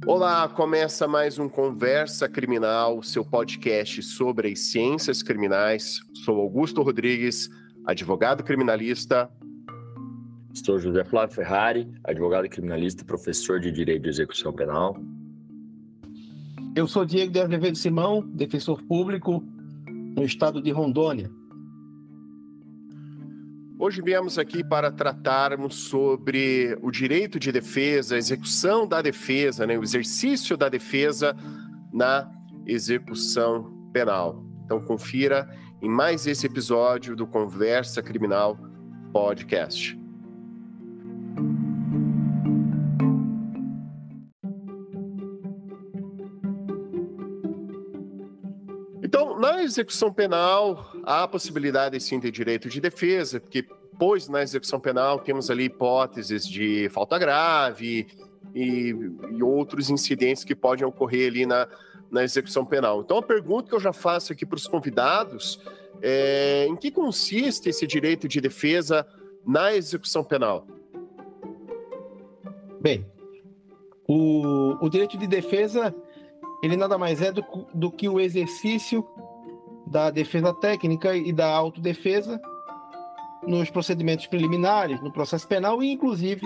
Olá, começa mais um Conversa Criminal, seu podcast sobre as ciências criminais. Sou Augusto Rodrigues, advogado criminalista. Sou José Flávio Ferrari, advogado criminalista, professor de Direito de Execução Penal. Eu sou Diego de Azevedo Simão, defensor público no estado de Rondônia. Hoje viemos aqui para tratarmos sobre o direito de defesa, a execução da defesa, o exercício da defesa na execução penal. Então confira em mais esse episódio do Conversa Criminal Podcast. Então, na execução penal, há a possibilidade, sim, de direito de defesa, pois na execução penal temos ali hipóteses de falta grave e outros incidentes que podem ocorrer ali na execução penal. Então, a pergunta que eu já faço aqui para os convidados é: em que consiste esse direito de defesa na execução penal? Bem, o direito de defesa, ele nada mais é do que o exercício da defesa técnica e da autodefesa nos procedimentos preliminares, no processo penal e, inclusive,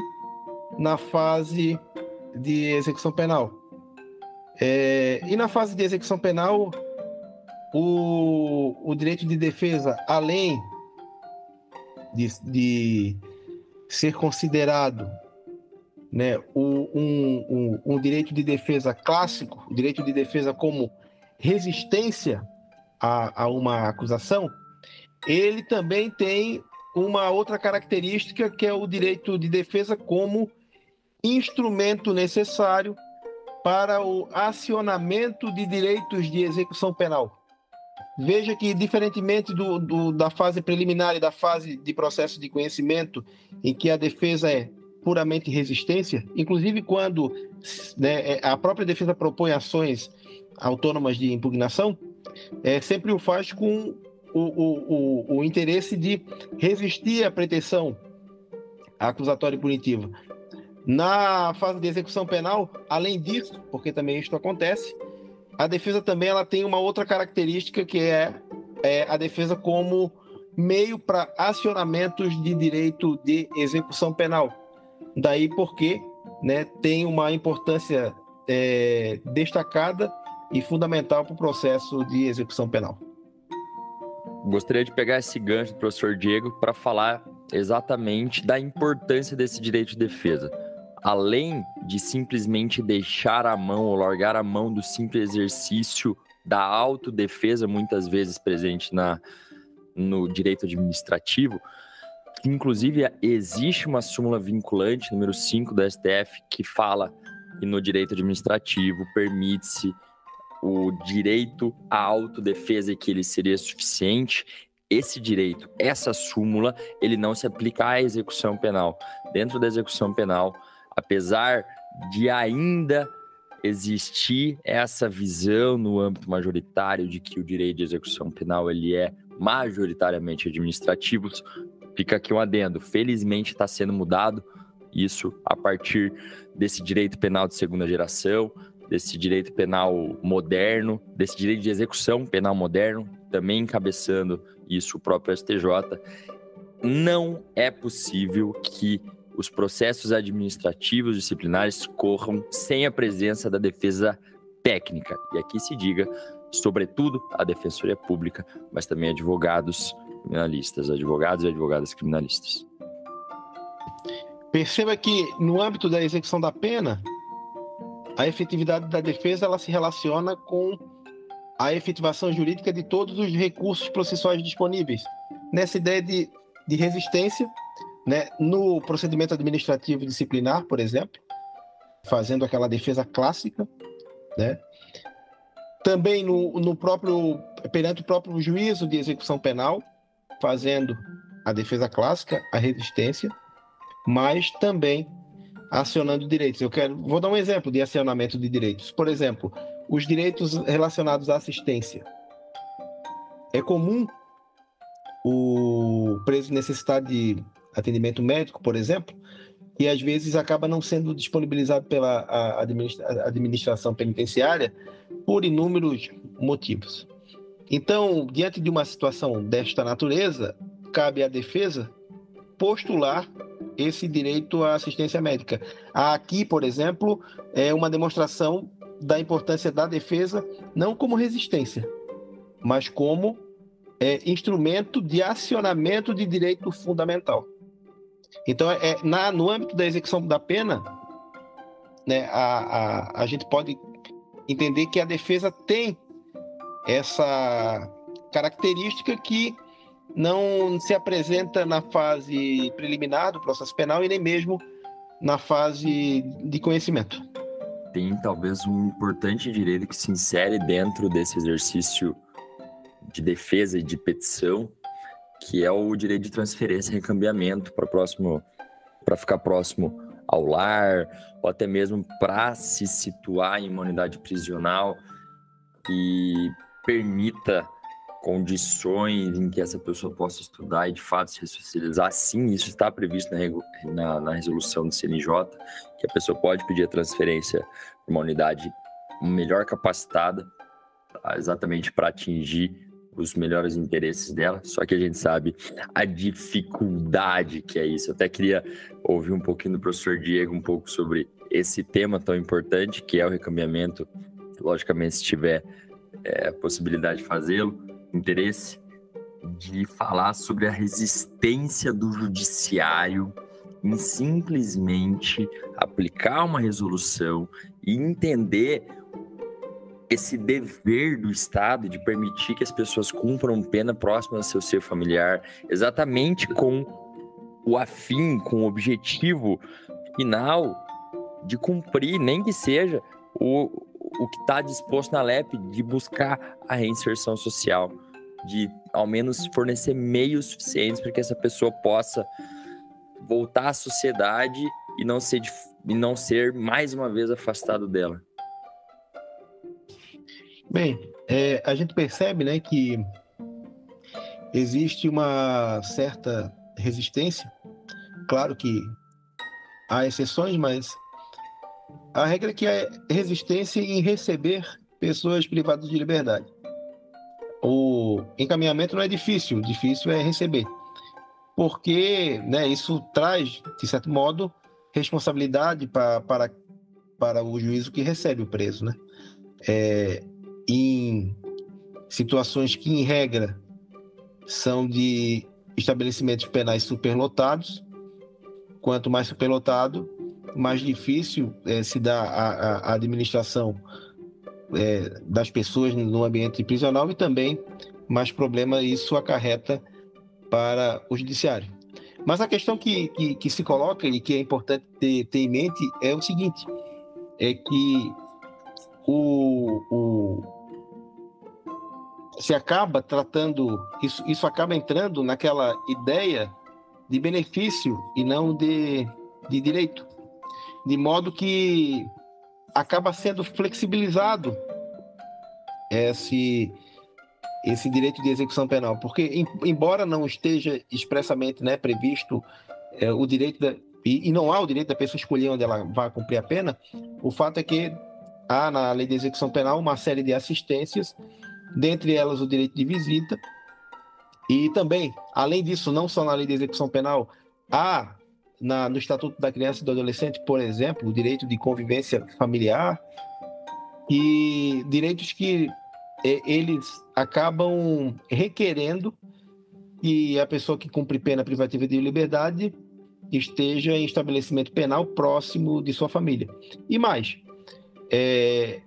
na fase de execução penal. E na fase de execução penal, o direito de defesa, além de ser considerado, um direito de defesa clássico, o direito de defesa como resistência a uma acusação, ele também tem uma outra característica, que é o direito de defesa como instrumento necessário para o acionamento de direitos de execução penal. Veja que, diferentemente da fase preliminar e da fase de processo de conhecimento, em que a defesa é puramente resistência, inclusive quando a própria defesa propõe ações autônomas de impugnação, sempre o faz com o interesse de resistir à pretensão acusatória e punitiva. Na fase de execução penal, além disso, porque também isto acontece, a defesa também ela tem uma outra característica, que é a defesa como meio para acionamentos de direito de execução penal. Daí porque tem uma importância destacada e fundamental para o processo de execução penal. Gostaria de pegar esse gancho do professor Diego para falar exatamente da importância desse direito de defesa. Além de simplesmente deixar a mão ou largar a mão do simples exercício da autodefesa, muitas vezes presente no direito administrativo, inclusive existe uma súmula vinculante, número 5 da STF, que fala que no direito administrativo permite-se o direito à autodefesa e que ele seria suficiente. Esse direito, essa súmula, ele não se aplica à execução penal. Dentro da execução penal, apesar de ainda existir essa visão no âmbito majoritário de que o direito de execução penal ele é majoritariamente administrativo, fica aqui um adendo. Felizmente está sendo mudado isso a partir desse direito penal de segunda geração, desse direito penal moderno, desse direito de execução penal moderno, também encabeçando isso o próprio STJ. Não é possível que os processos administrativos disciplinares corram sem a presença da defesa técnica. E aqui se diga, sobretudo, a Defensoria Pública, mas também advogados criminalistas, advogados e advogadas criminalistas. Perceba que, no âmbito da execução da pena, a efetividade da defesa ela se relaciona com a efetivação jurídica de todos os recursos processuais disponíveis. Nessa ideia de resistência, no procedimento administrativo disciplinar, por exemplo, fazendo aquela defesa clássica, também perante o próprio juízo de execução penal, fazendo a defesa clássica, a resistência, mas também acionando direitos. Vou dar um exemplo de acionamento de direitos. Por exemplo, os direitos relacionados à assistência. É comum o preso necessitar de atendimento médico, por exemplo, e às vezes acaba não sendo disponibilizado pela administração penitenciária por inúmeros motivos. Então, diante de uma situação desta natureza, cabe à defesa postular esse direito à assistência médica. Aqui, por exemplo, é uma demonstração da importância da defesa, não como resistência, mas como instrumento de acionamento de direito fundamental. Então, no âmbito da execução da pena, né, a gente pode entender que a defesa tem essa característica que não se apresenta na fase preliminar do processo penal e nem mesmo na fase de conhecimento. Tem talvez um importante direito que se insere dentro desse exercício de defesa e de petição, que é o direito de transferência e recambiamento para ficar próximo ao lar, ou até mesmo para se situar em uma unidade prisional que permita condições em que essa pessoa possa estudar e de fato se ressocializar. Sim, isso está previsto na resolução do CNJ, que a pessoa pode pedir a transferência para uma unidade melhor capacitada, exatamente para atingir os melhores interesses dela, só que a gente sabe a dificuldade que é isso. Eu até queria ouvir um pouquinho do professor Diego um pouco sobre esse tema tão importante, que é o recambiamento, logicamente, se tiver a possibilidade de fazê-lo, interesse de falar sobre a resistência do judiciário em simplesmente aplicar uma resolução e entender esse dever do Estado de permitir que as pessoas cumpram pena próxima ao seu ser familiar, exatamente com o afim, com o objetivo final de cumprir, nem que seja o que está disposto na LEP, de buscar a reinserção social, de ao menos fornecer meios suficientes para que essa pessoa possa voltar à sociedade e não ser mais uma vez afastado dela. Bem, a gente percebe, né, que existe uma certa resistência. Claro que há exceções, mas a regra é que há resistência em receber pessoas privadas de liberdade. O encaminhamento não é difícil é receber. Porque, né, isso traz, de certo modo, responsabilidade para o juízo que recebe o preso, né? Em situações que, em regra, são de estabelecimentos penais superlotados. Quanto mais superlotado, mais difícil se dá a administração das pessoas no ambiente prisional e também mais problema isso acarreta para o judiciário. Mas a questão que se coloca e que é importante ter em mente é o seguinte, é que se acaba tratando, isso acaba entrando naquela ideia de benefício e não de direito, de modo que acaba sendo flexibilizado esse direito de execução penal, porque embora não esteja expressamente, né, previsto o direito e não há o direito da pessoa escolher onde ela vai cumprir a pena, o fato é que há na lei de execução penal uma série de assistências, dentre elas o direito de visita, e também, além disso, não só na lei de execução penal, há no Estatuto da Criança e do Adolescente, por exemplo, o direito de convivência familiar e direitos que eles acabam requerendo que a pessoa que cumpre pena privativa de liberdade esteja em estabelecimento penal próximo de sua família. E mais,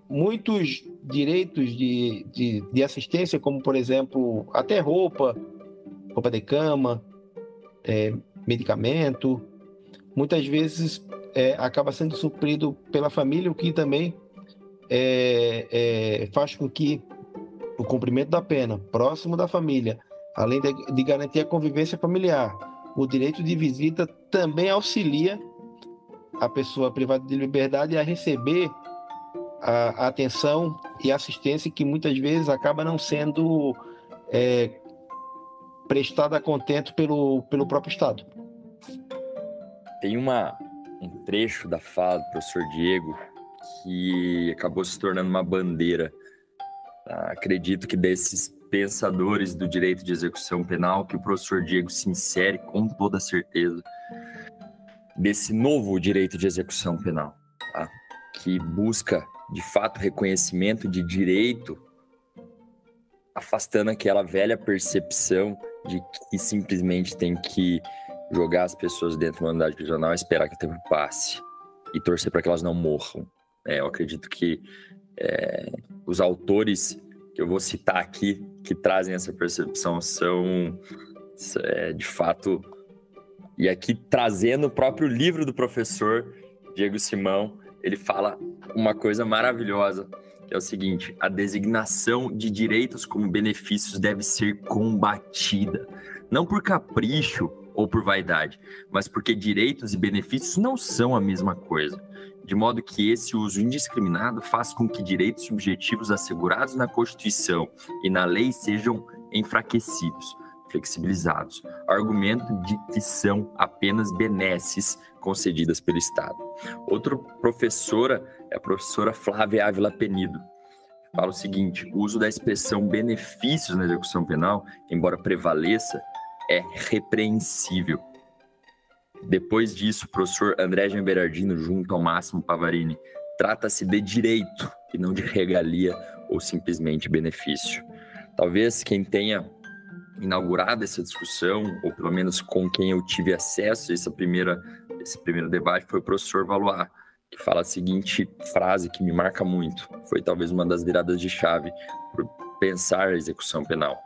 muitos direitos de assistência, como, por exemplo, até roupa de cama, medicamento, muitas vezes acaba sendo suprido pela família, o que também faz com que o cumprimento da pena próximo da família, além de garantir a convivência familiar, o direito de visita também auxilia a pessoa privada de liberdade a receber a atenção e assistência que muitas vezes acaba não sendo prestada a contento pelo próprio Estado. tem um trecho da fala do professor Diego que acabou se tornando uma bandeira. Acredito que desses pensadores do direito de execução penal, que o professor Diego se insere com toda certeza desse novo direito de execução penal, tá? Que busca, de fato, reconhecimento de direito, afastando aquela velha percepção de que simplesmente tem que jogar as pessoas dentro de uma unidade prisional e esperar que o tempo passe e torcer para que elas não morram. Eu acredito que os autores que eu vou citar aqui, que trazem essa percepção, são, de fato, e aqui trazendo o próprio livro do professor Diego Simão, ele fala uma coisa maravilhosa, que é o seguinte: a designação de direitos como benefícios deve ser combatida, não por capricho ou por vaidade, mas porque direitos e benefícios não são a mesma coisa, de modo que esse uso indiscriminado faz com que direitos subjetivos assegurados na Constituição e na lei sejam enfraquecidos, flexibilizados, argumento de que são apenas benesses concedidas pelo Estado. Outra professora é a professora Flávia Ávila Penido. Fala o seguinte: o uso da expressão benefícios na execução penal, embora prevaleça, é repreensível. Depois disso, o professor André Jean Berardino, junto ao Máximo Pavarini, trata-se de direito e não de regalia ou simplesmente benefício. Talvez quem tenha inaugurado essa discussão, ou pelo menos com quem eu tive acesso a esse primeiro debate, foi o professor Valois, que fala a seguinte frase que me marca muito. Foi talvez uma das viradas de chave para pensar a execução penal.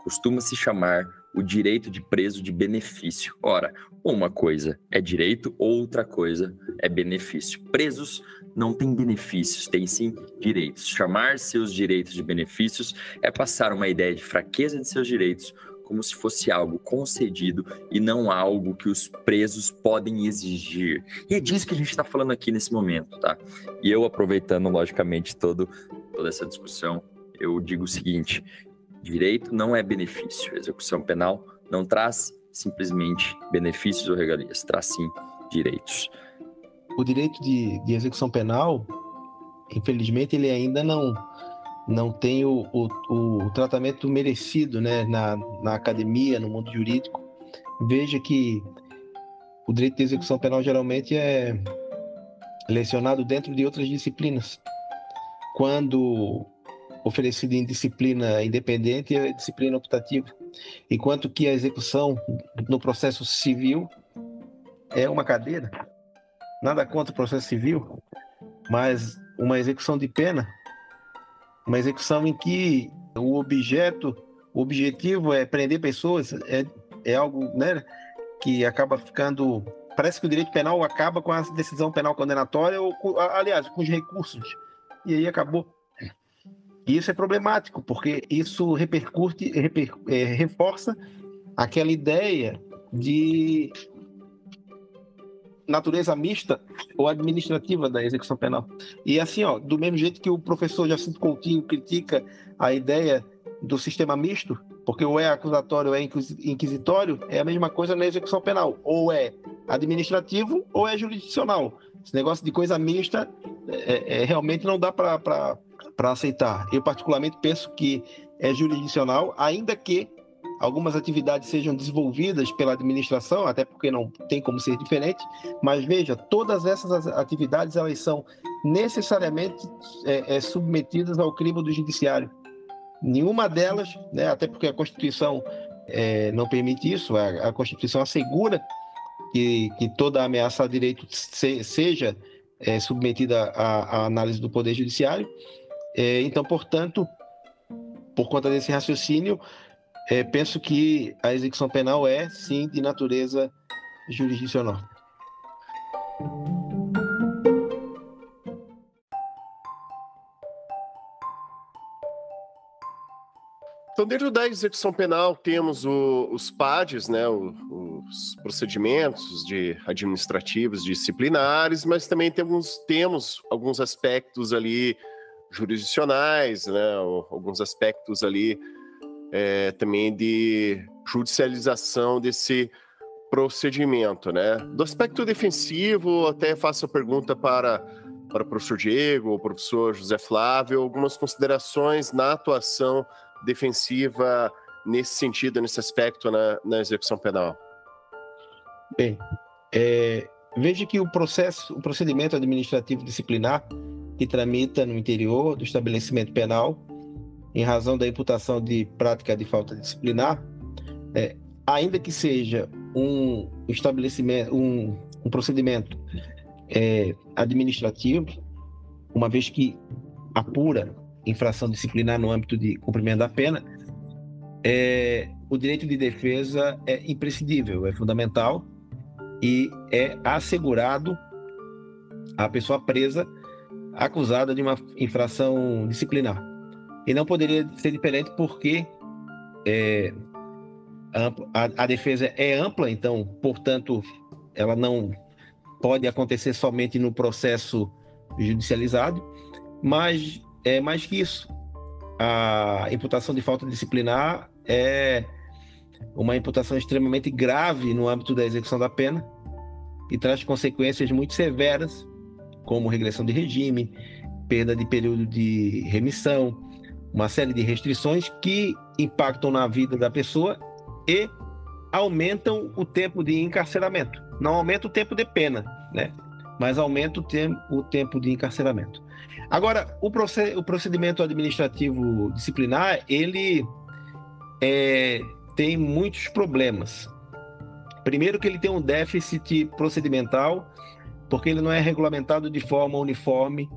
Costuma-se chamar o direito de preso de benefício. Ora, uma coisa é direito, outra coisa é benefício. Presos não têm benefícios, têm sim direitos. Chamar seus direitos de benefícios é passar uma ideia de fraqueza de seus direitos como se fosse algo concedido e não algo que os presos podem exigir. E é disso que a gente está falando aqui nesse momento, tá? E eu, aproveitando, logicamente, toda essa discussão, eu digo o seguinte: direito não é benefício. Execução penal não traz simplesmente benefícios ou regalias, traz sim direitos. O direito de execução penal, infelizmente, ele ainda não tem o tratamento merecido, né, na academia, no mundo jurídico. Veja que o direito de execução penal geralmente é lecionado dentro de outras disciplinas. Quando oferecido em disciplina independente, é disciplina optativa. Enquanto que a execução no processo civil é uma cadeira. Nada contra o processo civil, mas uma execução de pena, uma execução em que o objetivo é prender pessoas, é algo, né, que acaba ficando... Parece que o direito penal acaba com a decisão penal condenatória, aliás, com os recursos. E aí acabou. E isso é problemático, porque isso reforça aquela ideia de natureza mista ou administrativa da execução penal. E assim, do mesmo jeito que o professor Jacinto Coutinho critica a ideia do sistema misto, porque ou é acusatório ou é inquisitório, é a mesma coisa na execução penal. Ou é administrativo ou é jurisdicional. Esse negócio de coisa mista realmente não dá para aceitar. Eu, particularmente, penso que é jurisdicional, ainda que algumas atividades sejam desenvolvidas pela administração, até porque não tem como ser diferente, mas veja, todas essas atividades elas são necessariamente submetidas ao crivo do judiciário. Nenhuma delas, né, até porque a Constituição não permite isso, a Constituição assegura que toda ameaça a direito seja submetida à análise do Poder Judiciário. Então, portanto, por conta desse raciocínio, penso que a execução penal é, sim, de natureza jurisdicional. Então, dentro da execução penal, temos os PADs, né, os procedimentos administrativos, disciplinares, mas também temos alguns aspectos ali jurisdicionais, né, alguns aspectos ali também de judicialização desse procedimento, né? Do aspecto defensivo, até faço a pergunta para o professor Diego, o professor José Flávio, algumas considerações na atuação defensiva nesse sentido, nesse aspecto na execução penal. Bem, veja que o procedimento administrativo disciplinar que tramita no interior do estabelecimento penal, em razão da imputação de prática de falta disciplinar, ainda que seja um estabelecimento, um procedimento administrativo, uma vez que apura infração disciplinar no âmbito de cumprimento da pena, o direito de defesa é imprescindível, é fundamental e é assegurado à pessoa presa acusada de uma infração disciplinar. E não poderia ser diferente porque a defesa é ampla, então, portanto, ela não pode acontecer somente no processo judicializado, mas é mais que isso. A imputação de falta disciplinar é uma imputação extremamente grave no âmbito da execução da pena e traz consequências muito severas, como regressão de regime, perda de período de remissão, uma série de restrições que impactam na vida da pessoa e aumentam o tempo de encarceramento. Não aumenta o tempo de pena, né? Mas aumenta o tempo de encarceramento. Agora, o procedimento administrativo disciplinar, ele tem muitos problemas. Primeiro que ele tem um déficit procedimental, porque ele não é regulamentado de forma uniforme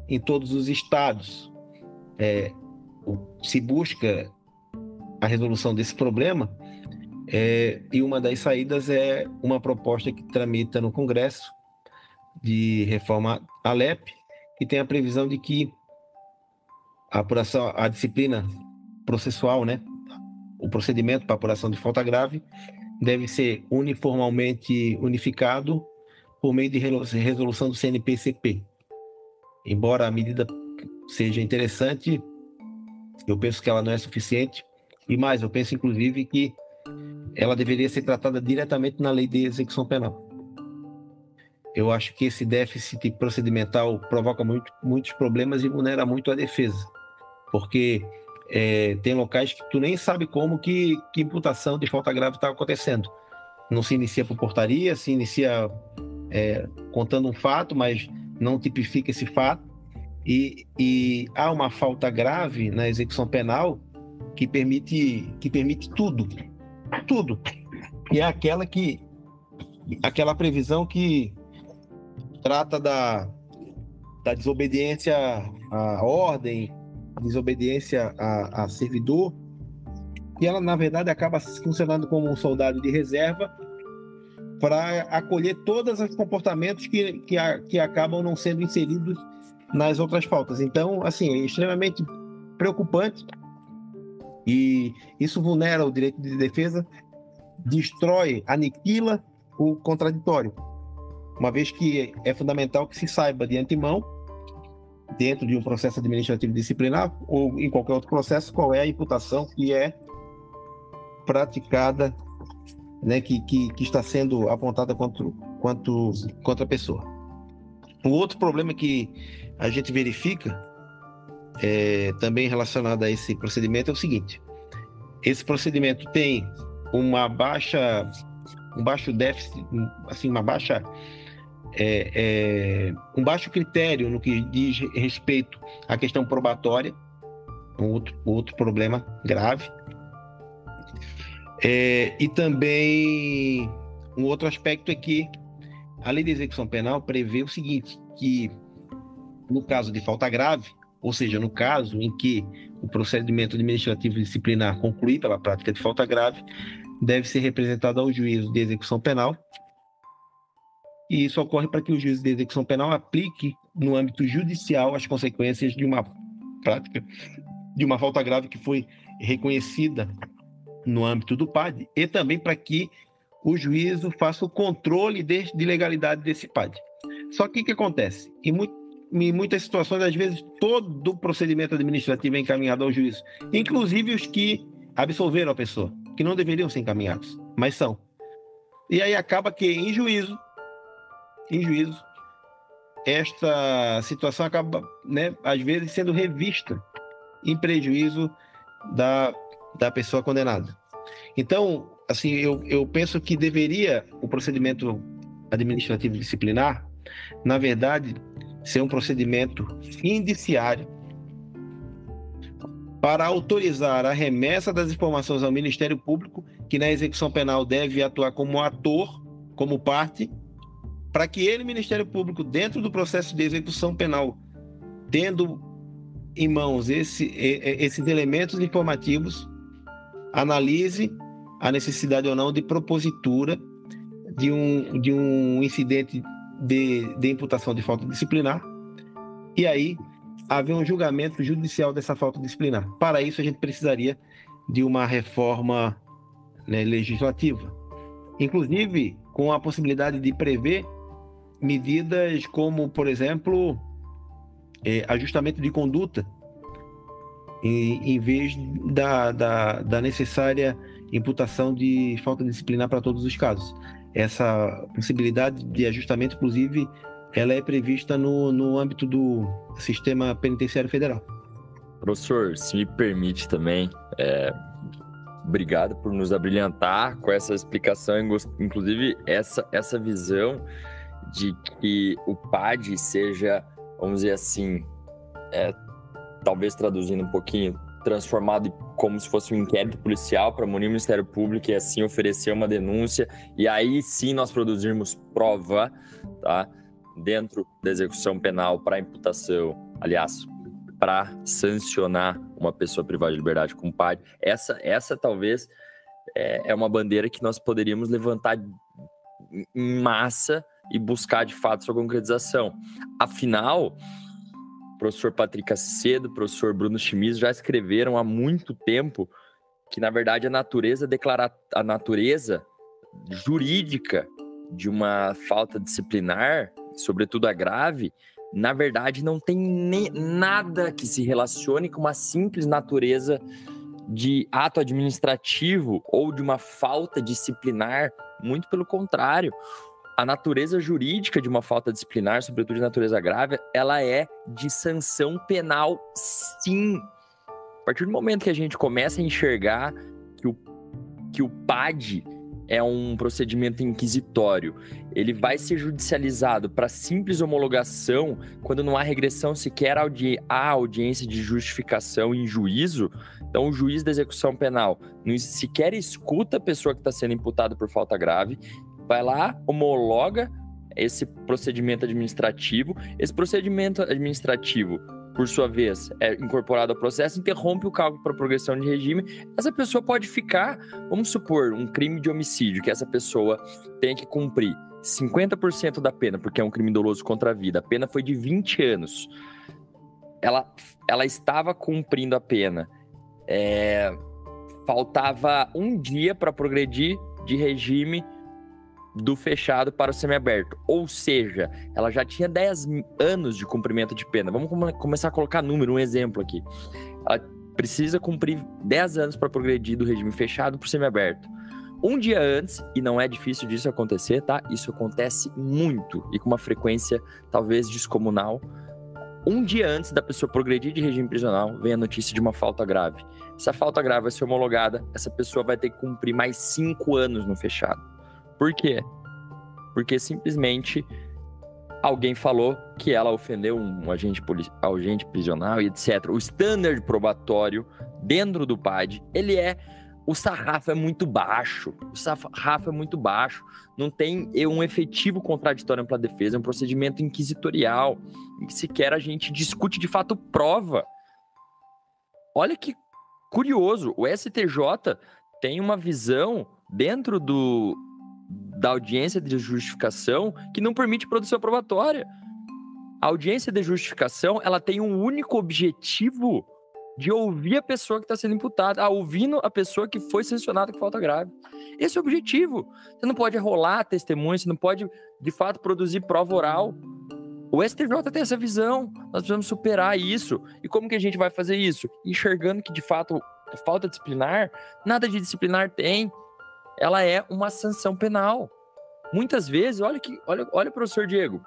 em todos os estados. Se busca a resolução desse problema, e uma das saídas é uma proposta que tramita no Congresso de reforma ALEP, que tem a previsão de que a disciplina processual, né, o procedimento para apuração de falta grave, deve ser uniformemente unificado por meio de resolução do CNP-CP. Embora a medida seja interessante, eu penso que ela não é suficiente, e mais, eu penso inclusive que ela deveria ser tratada diretamente na lei de execução penal. Eu acho que esse déficit procedimental provoca muitos problemas e vulnera muito a defesa, porque tem locais que tu nem sabe como que imputação de falta grave está acontecendo. Não se inicia por portaria, se inicia contando um fato, mas não tipifica esse fato, e há uma falta grave na execução penal que permite tudo, e é aquela previsão que trata da desobediência à ordem, desobediência a servidor, e ela, na verdade, acaba funcionando como um soldado de reserva para acolher todos os comportamentos que acabam não sendo inseridos nas outras faltas. Então, assim, é extremamente preocupante, e isso vulnera o direito de defesa, destrói, aniquila o contraditório, uma vez que é fundamental que se saiba de antemão, dentro de um processo administrativo disciplinar ou em qualquer outro processo, qual é a imputação que é praticada, né, que está sendo apontada contra a pessoa. O outro problema que a gente verifica, também relacionado a esse procedimento, é o seguinte: esse procedimento tem um baixo déficit, assim, um baixo critério no que diz respeito à questão probatória, outro problema grave. E também um outro aspecto é que a lei de execução penal prevê o seguinte, que no caso de falta grave, ou seja, no caso em que o procedimento administrativo disciplinar concluir pela prática de falta grave, deve ser representado ao juízo de execução penal, e isso ocorre para que o juízo de execução penal aplique no âmbito judicial as consequências de uma prática de uma falta grave que foi reconhecida no âmbito do PAD, e também para que o juízo faça o controle de legalidade desse PAD. Só que o que acontece? Em muitas situações, às vezes, todo o procedimento administrativo é encaminhado ao juízo, inclusive os que absolveram a pessoa, que não deveriam ser encaminhados, mas são. E aí acaba que em juízo, esta situação acaba, né, às vezes sendo revista em prejuízo da pessoa condenada. Então, assim, eu penso que deveria o procedimento administrativo disciplinar, na verdade, ser um procedimento indiciário para autorizar a remessa das informações ao Ministério Público, que na execução penal deve atuar como ator, como parte, para que ele, Ministério Público, dentro do processo de execução penal, tendo em mãos esses elementos informativos, analise a necessidade ou não de propositura de um incidente de imputação de falta disciplinar, e aí haver um julgamento judicial dessa falta disciplinar. Para isso, a gente precisaria de uma reforma, né, legislativa, inclusive com a possibilidade de prever medidas como, por exemplo, ajustamento de conduta, em vez da necessária imputação de falta disciplinar para todos os casos. Essa possibilidade de ajustamento, inclusive, ela é prevista no âmbito do Sistema Penitenciário Federal. Professor, se me permite também, obrigado por nos abrilhantar com essa explicação, inclusive essa visão de que o PAD seja, vamos dizer assim, talvez traduzindo um pouquinho, transformado como se fosse um inquérito policial para munir o Ministério Público e assim oferecer uma denúncia, e aí sim nós produzirmos prova, tá, dentro da execução penal para imputação, aliás, para sancionar uma pessoa privada de liberdade com PAD. Essa talvez é uma bandeira que nós poderíamos levantar em massa e buscar de fato sua concretização. Afinal, o professor Patrick Acedo, o professor Bruno Chimizo já escreveram há muito tempo que, na verdade, a natureza jurídica de uma falta disciplinar, sobretudo a grave, na verdade não tem nada que se relacione com uma simples natureza de ato administrativo ou de uma falta disciplinar, muito pelo contrário. A natureza jurídica de uma falta disciplinar, sobretudo de natureza grave, ela é de sanção penal, sim. A partir do momento que a gente começa a enxergar que o PAD é um procedimento inquisitório, ele vai ser judicializado para simples homologação quando não há regressão sequer à audiência de justificação em juízo. Então, o juiz da execução penal não sequer escuta a pessoa que está sendo imputada por falta grave, vai lá, homologa esse procedimento administrativo. Esse procedimento administrativo, por sua vez, é incorporado ao processo, interrompe o cálculo para progressão de regime. Essa pessoa pode ficar, vamos supor, um crime de homicídio, que essa pessoa tem que cumprir 50% da pena, porque é um crime doloso contra a vida. A pena foi de 20 anos. Ela estava cumprindo a pena. Faltava um dia para progredir de regime do fechado para o semiaberto. Ou seja, ela já tinha 10 anos de cumprimento de pena. Vamos começar a colocar número, um exemplo aqui. Ela precisa cumprir 10 anos para progredir do regime fechado para o semiaberto. Um dia antes, e não é difícil disso acontecer, tá? Isso acontece muito e com uma frequência talvez descomunal. Um dia antes da pessoa progredir de regime prisional, vem a notícia de uma falta grave. Essa falta grave vai ser homologada, essa pessoa vai ter que cumprir mais 5 anos no fechado. Por quê? Porque simplesmente alguém falou que ela ofendeu um agente prisional e etc. O standard probatório dentro do PAD, o sarrafo é muito baixo. Não tem um efetivo contraditório pela defesa, é um procedimento inquisitorial, em que sequer a gente discute de fato prova. Olha que curioso, o STJ tem uma visão dentro da audiência de justificação que não permite produção probatória. A audiência de justificação, ela tem um único objetivo de ouvir a pessoa que está sendo imputada, ouvindo a pessoa que foi sancionada com falta grave. Esse é o objetivo. Você não pode rolar testemunho, você não pode, de fato, produzir prova oral. O STJ tem essa visão, nós precisamos superar isso. E como que a gente vai fazer isso? Enxergando que, de fato, a falta disciplinar, nada de disciplinar tem. Ela é uma sanção penal. Muitas vezes, olha, professor Diego,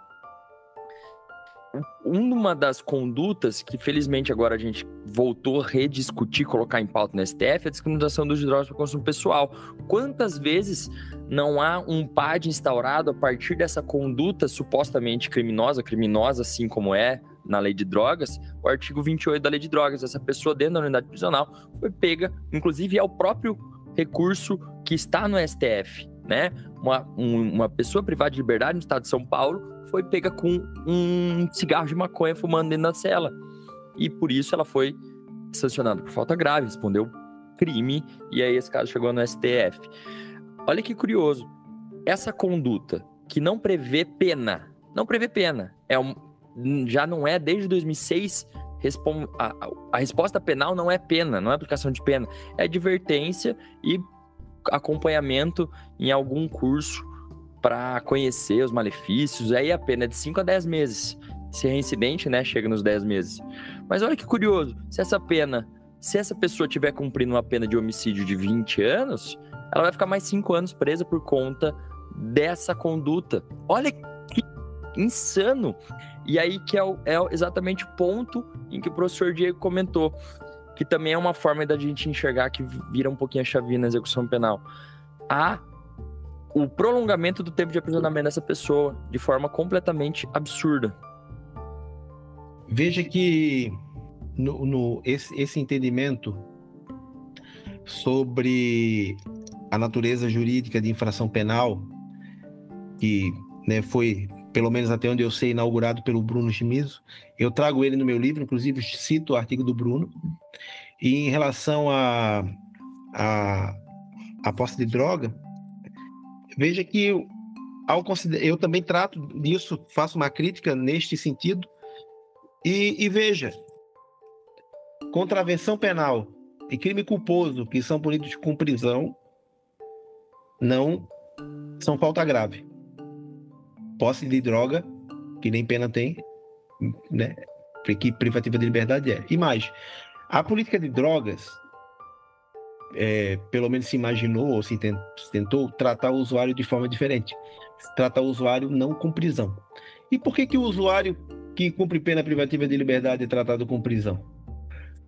uma das condutas que, felizmente, agora a gente voltou a rediscutir, colocar em pauta no STF, é a descriminalização dos drogas para consumo pessoal. Quantas vezes não há um PAD instaurado a partir dessa conduta supostamente criminosa assim como é na lei de drogas, o artigo 28 da lei de drogas? Essa pessoa dentro da unidade prisional foi pega, inclusive é o próprio recurso que está no STF, né? Uma pessoa privada de liberdade no estado de São Paulo foi pega com um cigarro de maconha fumando dentro da cela. E por isso ela foi sancionada por falta grave, respondeu crime, e aí esse caso chegou no STF. Olha que curioso. Essa conduta que não prevê pena, já não é desde 2006, a resposta penal não é pena, não é aplicação de pena, é advertência e acompanhamento em algum curso para conhecer os malefícios. Aí a pena é de 5 a 10 meses. Se é reincidente, né, chega nos 10 meses. Mas olha que curioso, se essa pessoa estiver cumprindo uma pena de homicídio de 20 anos, ela vai ficar mais 5 anos presa por conta dessa conduta. Olha que insano! E aí que é exatamente o ponto em que o professor Diego comentou, que também é uma forma da gente enxergar que vira um pouquinho a chavinha na execução penal. O prolongamento do tempo de aprisionamento dessa pessoa de forma completamente absurda. Veja que esse entendimento sobre a natureza jurídica de infração penal, que, né, foi, pelo menos até onde eu sei, inaugurado pelo Bruno Chimizo, eu trago ele no meu livro, inclusive cito o artigo do Bruno, e em relação à posse de droga, veja que eu também trato disso, faço uma crítica neste sentido, e veja, contravenção penal e crime culposo que são punidos com prisão não são falta grave. Posse de droga, que nem pena tem, né, que privativa de liberdade é. E mais, a política de drogas, pelo menos se imaginou ou se tentou tratar o usuário de forma diferente. Tratar o usuário não com prisão. E por que o usuário que cumpre pena privativa de liberdade é tratado com prisão?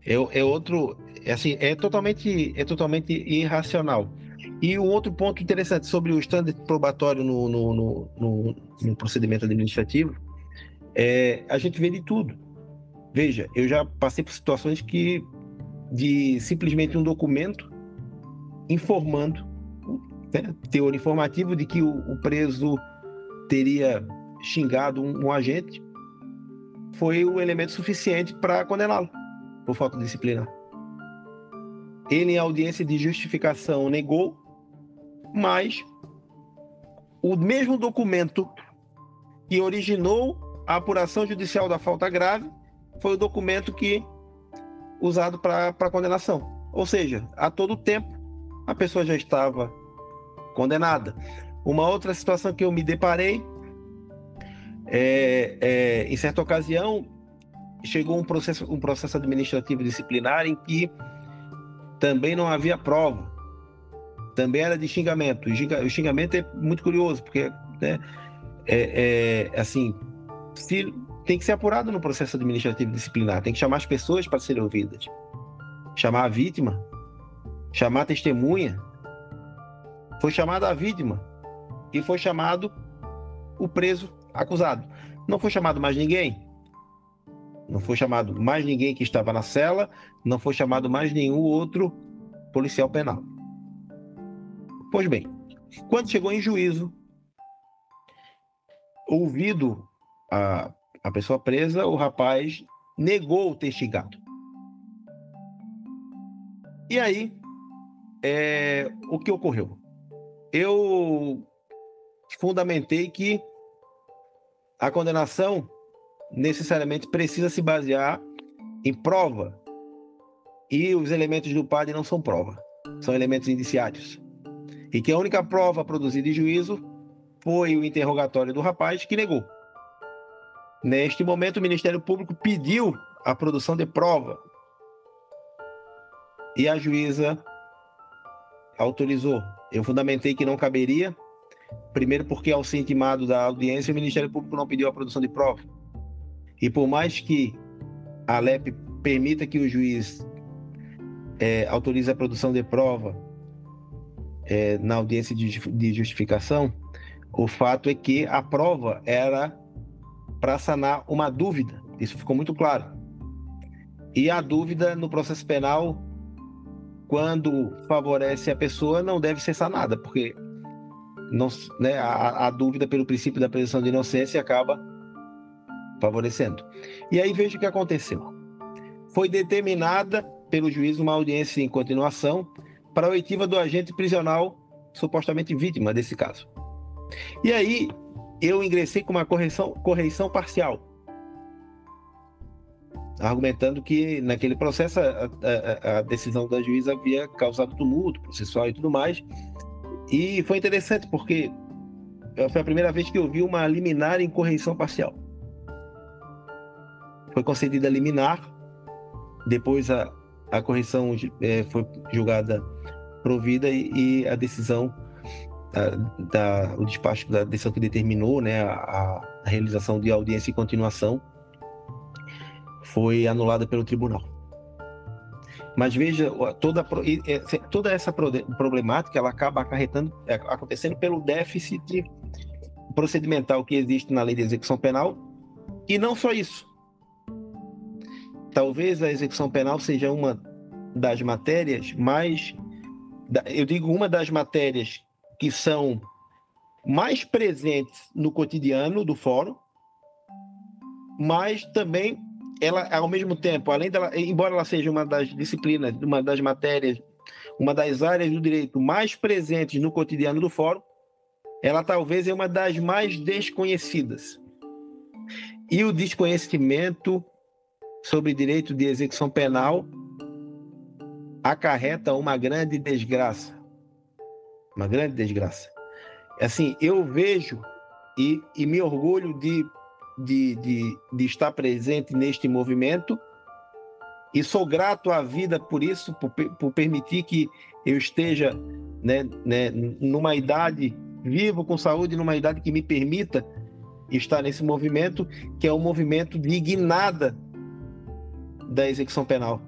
É totalmente irracional. E um outro ponto interessante sobre o standard probatório no procedimento administrativo, a gente vê de tudo. Veja, eu já passei por situações de simplesmente um documento informando, né, teor informativo de que o preso teria xingado um agente, foi o elemento suficiente para condená-lo por falta disciplinar. Ele, em audiência de justificação, negou, mas o mesmo documento que originou a apuração judicial da falta grave foi o documento usado para condenação. Ou seja, a todo tempo a pessoa já estava condenada. Uma outra situação que eu me deparei, em certa ocasião, chegou um processo administrativo disciplinar em que também não havia prova, também era de xingamento. O xingamento é muito curioso, porque, né, assim, tem que ser apurado no processo administrativo disciplinar, tem que chamar as pessoas para serem ouvidas, chamar a vítima, chamar a testemunha. Foi chamada a vítima e foi chamado o preso acusado. Não foi chamado mais ninguém. Não foi chamado mais ninguém que estava na cela, não foi chamado mais nenhum outro policial penal. Pois bem, quando chegou em juízo, ouvido a pessoa presa, o rapaz negou ter xingado. E aí, o que ocorreu? Eu fundamentei que a condenação necessariamente precisa se basear em prova, e os elementos do PAD não são prova, são elementos indiciários, e que a única prova produzida em juízo foi o interrogatório do rapaz, que negou. Neste momento, o Ministério Público pediu a produção de prova e a juíza autorizou. Eu fundamentei que não caberia Primeiro porque, ao ser intimado da audiência, o Ministério Público não pediu a produção de prova. E por mais que a LEP permita que o juiz autorize a produção de prova na audiência de justificação, o fato é que a prova era para sanar uma dúvida. Isso ficou muito claro. E a dúvida no processo penal, quando favorece a pessoa, não deve ser sanada, porque não, né, a dúvida, pelo princípio da presunção de inocência, acaba favorecendo. E aí veja o que aconteceu. Foi determinada pelo juiz uma audiência em continuação para a oitiva do agente prisional supostamente vítima desse caso. E aí eu ingressei com uma correição parcial, argumentando que naquele processo a decisão da juíza havia causado tumulto processual e tudo mais. E foi interessante porque foi a primeira vez que eu vi uma liminar em correição parcial. Foi concedida a liminar, depois a correição foi julgada provida e a decisão, o despacho da decisão que determinou, né, a realização de audiência em continuação foi anulada pelo tribunal. Mas veja, toda essa problemática ela acaba acontecendo pelo déficit procedimental que existe na lei de execução penal, e não só isso. Talvez a execução penal seja uma das matérias uma das matérias que são mais presentes no cotidiano do fórum, mas também ela, ao mesmo tempo, além dela, embora ela seja uma das disciplinas, uma das matérias, uma das áreas do direito mais presentes no cotidiano do fórum, ela talvez é uma das mais desconhecidas. E o desconhecimento sobre direito de execução penal acarreta uma grande desgraça. Uma grande desgraça. Assim, eu vejo e me orgulho de estar presente neste movimento, e sou grato à vida por isso, por permitir que eu esteja numa idade, vivo com saúde, numa idade que me permita estar nesse movimento, que é um movimento de guinada da execução penal,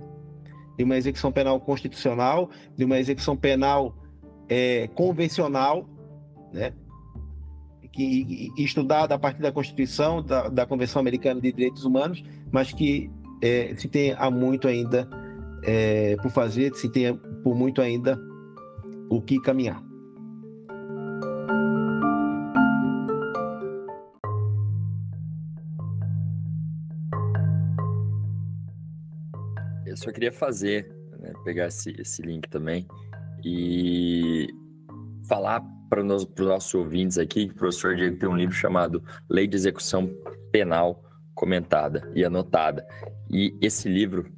de uma execução penal constitucional, de uma execução penal convencional, né? Estudada a partir da Constituição, da Convenção Americana de Direitos Humanos, mas que se tem há muito ainda por fazer, se tem por muito ainda o que caminhar. Eu só queria pegar esse link também e falar para os nossos ouvintes aqui que o professor Diego tem um livro chamado Lei de Execução Penal Comentada e Anotada. E esse livro,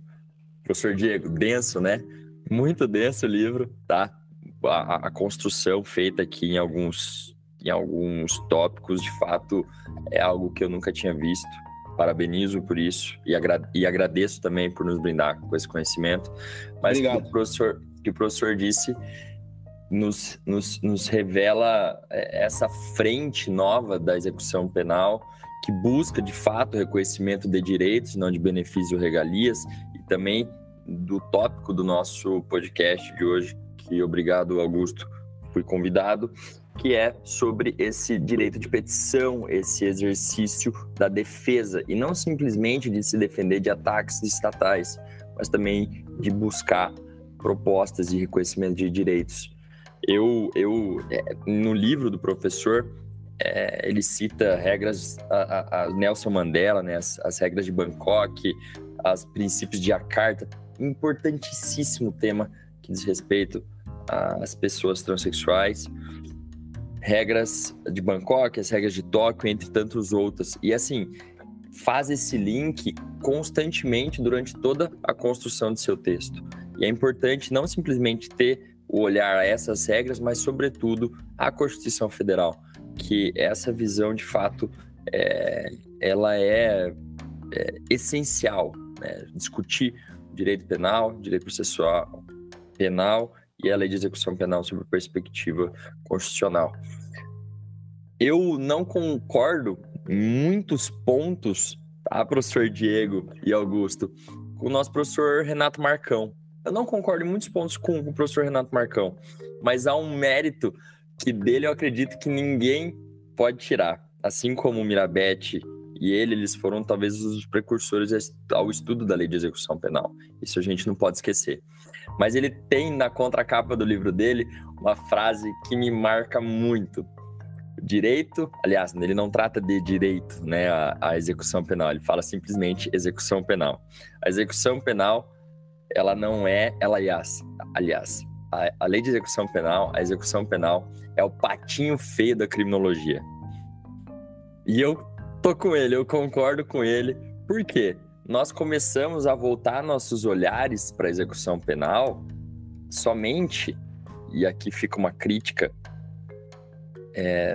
professor Diego, denso, né? Muito denso o livro, tá? A construção feita aqui em alguns tópicos, de fato, é algo que eu nunca tinha visto. Parabenizo por isso e agradeço também por nos brindar com esse conhecimento. Mas que o professor disse nos revela essa frente nova da execução penal, que busca, de fato, o reconhecimento de direitos, não de benefícios ou regalias, e também do tópico do nosso podcast de hoje, que, obrigado, Augusto, fui convidado, que é sobre esse direito de petição, esse exercício da defesa, e não simplesmente de se defender de ataques estatais, mas também de buscar propostas de reconhecimento de direitos. No livro do professor, ele cita regras, a Nelson Mandela, né, as regras de Bangkok, os princípios de Jakarta, importantíssimo tema que diz respeito às pessoas transexuais, regras de Bangkok, as regras de Tóquio, entre tantos outros. E assim, faz esse link constantemente durante toda a construção de seu texto. E é importante não simplesmente ter o olhar a essas regras, mas, sobretudo, a Constituição Federal, que essa visão, de fato, ela é essencial, né? Discutir o direito penal, direito processual penal e a lei de execução penal sob perspectiva constitucional. Eu não concordo em muitos pontos, tá, professor Diego e Augusto, com o nosso professor Renato Marcão. Eu não concordo em muitos pontos com o professor Renato Marcão, mas há um mérito que dele eu acredito que ninguém pode tirar. Assim como o Mirabete e eles foram talvez os precursores ao estudo da lei de execução penal. Isso a gente não pode esquecer. Mas ele tem na contracapa do livro dele uma frase que me marca muito. Direito, aliás, ele não trata de direito, né, a execução penal, ele fala simplesmente execução penal. A execução penal, ela não é, aliás, a lei de execução penal, a execução penal é o patinho feio da criminologia. E eu tô com ele, eu concordo com ele, porque nós começamos a voltar nossos olhares para a execução penal somente, e aqui fica uma crítica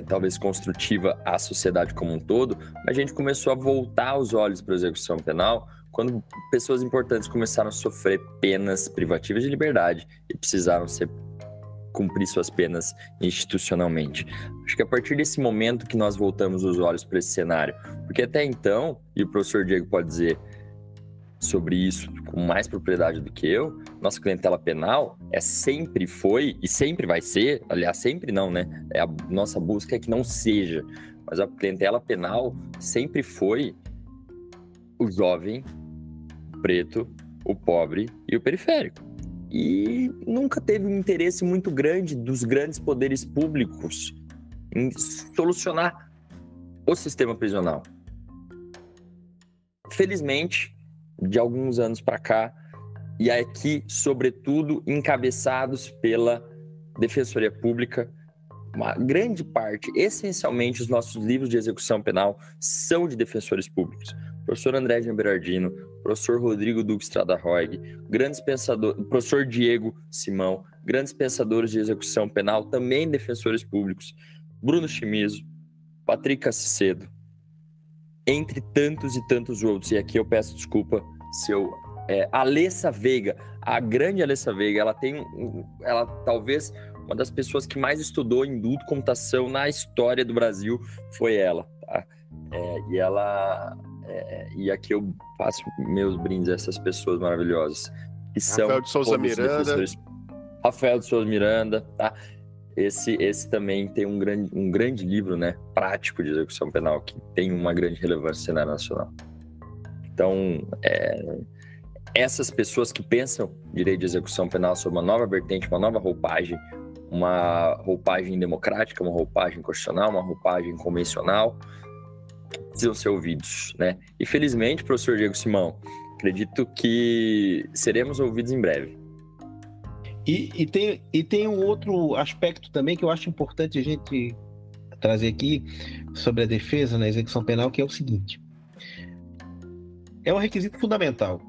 talvez construtiva à sociedade como um todo, a gente começou a voltar os olhos para a execução penal quando pessoas importantes começaram a sofrer penas privativas de liberdade e precisaram cumprir suas penas institucionalmente. Acho que a partir desse momento que nós voltamos os olhos para esse cenário, porque até então, e o professor Diego pode dizer sobre isso com mais propriedade do que eu, nossa clientela penal sempre foi e sempre vai ser, aliás, sempre não, né? A nossa busca é que não seja, mas a clientela penal sempre foi o jovem, o preto, o pobre e o periférico. E nunca teve um interesse muito grande dos grandes poderes públicos em solucionar o sistema prisional. Felizmente, de alguns anos para cá, e aqui, sobretudo, encabeçados pela Defensoria Pública, uma grande parte, essencialmente, os nossos livros de execução penal são de defensores públicos. Professor André Jean Berardino, professor Rodrigo Duque Estrada Roig, grandes pensadores, professor Diego Simão, grandes pensadores de execução penal, também defensores públicos, Bruno Chimizo, Patrick Cassicedo, entre tantos e tantos outros. E aqui eu peço desculpa se eu... Alessa Veiga, a grande Alessa Veiga, ela talvez uma das pessoas que mais estudou induto computação na história do Brasil foi ela, tá? E aqui eu faço meus brindes a essas pessoas maravilhosas que são Rafael de Souza Miranda. Rafael de Souza Miranda, tá? Esse também tem um grande livro, né, prático de execução penal, que tem uma grande relevância no cenário nacional. Então, essas pessoas que pensam direito de execução penal sob uma nova vertente, uma nova roupagem, uma roupagem democrática, uma roupagem constitucional, uma roupagem convencional, precisam ser ouvidos, né? E felizmente, professor Diego Simão, acredito que seremos ouvidos em breve. E tem um outro aspecto também que eu acho importante a gente trazer aqui sobre a defesa na execução penal, que é o seguinte: é um requisito fundamental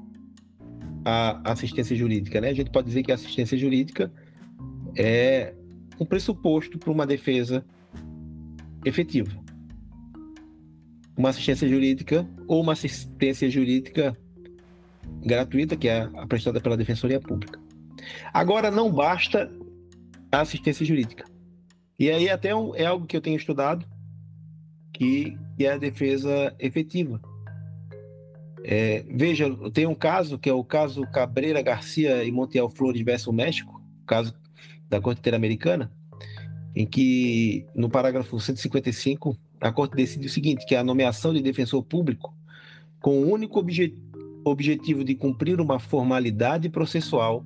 a assistência jurídica, né? A gente pode dizer que a assistência jurídica é um pressuposto para uma defesa efetiva. Uma assistência jurídica ou uma assistência jurídica gratuita, que é a prestada pela Defensoria Pública. Agora, não basta a assistência jurídica. E aí até é algo que eu tenho estudado, que é a defesa efetiva. Veja, tem um caso, que é o caso Cabreira Garcia e Montiel Flores versus México, caso da Corte Interamericana, em que, no parágrafo 155, a Corte decide o seguinte, que a nomeação de defensor público com o único objetivo de cumprir uma formalidade processual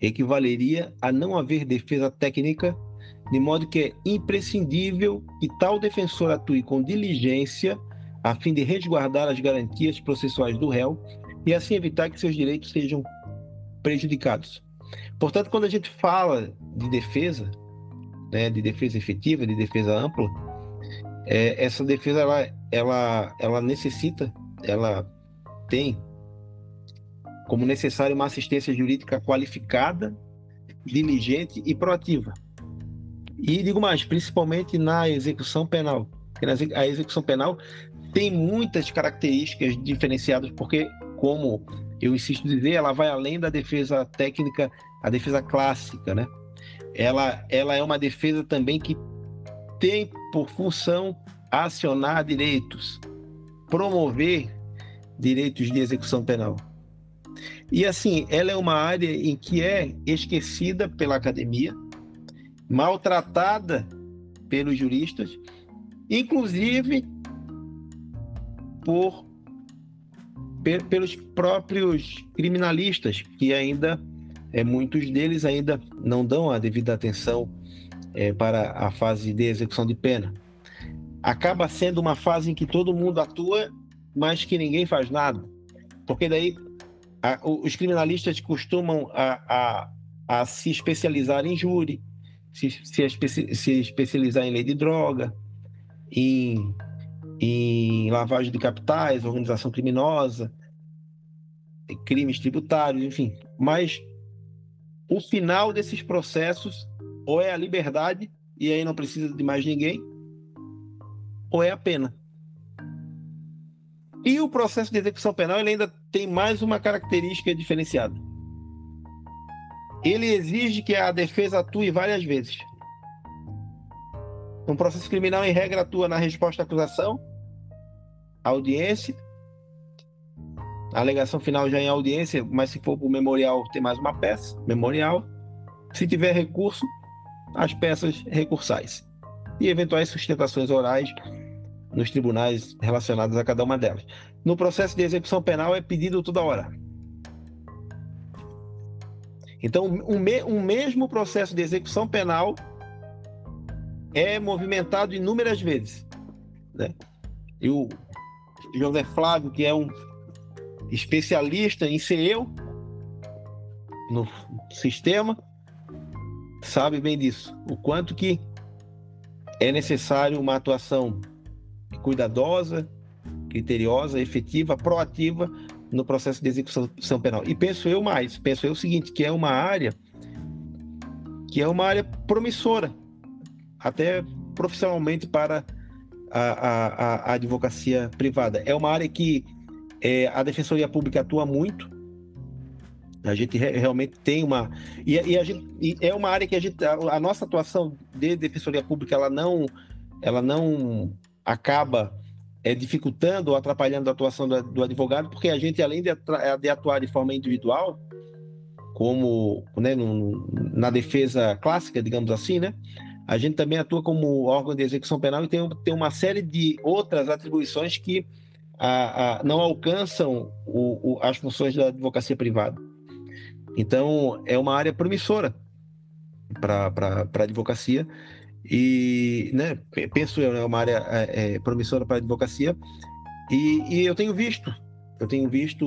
equivaleria a não haver defesa técnica, de modo que é imprescindível que tal defensor atue com diligência a fim de resguardar as garantias processuais do réu e assim evitar que seus direitos sejam prejudicados. Portanto, quando a gente fala de defesa, né, de defesa efetiva, de defesa ampla, essa defesa ela necessita, ela tem como necessário uma assistência jurídica qualificada, diligente e proativa. E digo mais, principalmente na execução penal. Porque a execução penal tem muitas características diferenciadas, porque, como eu insisto em dizer, ela vai além da defesa técnica, a defesa clássica, né? Ela é uma defesa também que tem por função acionar direitos, promover direitos de execução penal. E assim, ela é uma área em que é esquecida pela academia, maltratada pelos juristas, inclusive pelos próprios criminalistas, que ainda, muitos deles ainda não dão a devida atenção para a fase de execução de pena. Acaba sendo uma fase em que todo mundo atua, mas que ninguém faz nada. Porque daí os criminalistas costumam a se especializar em júri, se especializar em lei de droga, em lavagem de capitais, organização criminosa, crimes tributários, enfim. Mas o final desses processos ou é a liberdade, e aí não precisa de mais ninguém, ou é a pena. E o processo de execução penal ele ainda tem mais uma característica diferenciada. Ele exige que a defesa atue várias vezes. Um processo criminal, em regra, atua na resposta à acusação, audiência, a alegação final já em audiência, mas se for para o memorial, tem mais uma peça, memorial. Se tiver recurso, as peças recursais. E eventuais sustentações orais nos tribunais relacionados a cada uma delas. No processo de execução penal é pedido toda hora. Então, um mesmo processo de execução penal é movimentado inúmeras vezes, né? E o José Flávio, que é um especialista em ser eu no sistema, sabe bem disso. O quanto que é necessário uma atuação cuidadosa, criteriosa, efetiva, proativa no processo de execução penal. E penso eu o seguinte, que é uma área promissora, até profissionalmente para a advocacia privada. É uma área que a Defensoria Pública atua muito. A gente realmente tem uma... E é uma área que a nossa atuação de Defensoria Pública, ela não acaba dificultando ou atrapalhando a atuação do advogado, porque a gente, além de atuar de forma individual, como, né, na defesa clássica, digamos assim, né, a gente também atua como órgão de execução penal e tem uma série de outras atribuições que não alcançam as funções da advocacia privada. Então, é uma área promissora para a advocacia. E, né, penso eu, é uma área promissora para a advocacia, e eu tenho visto,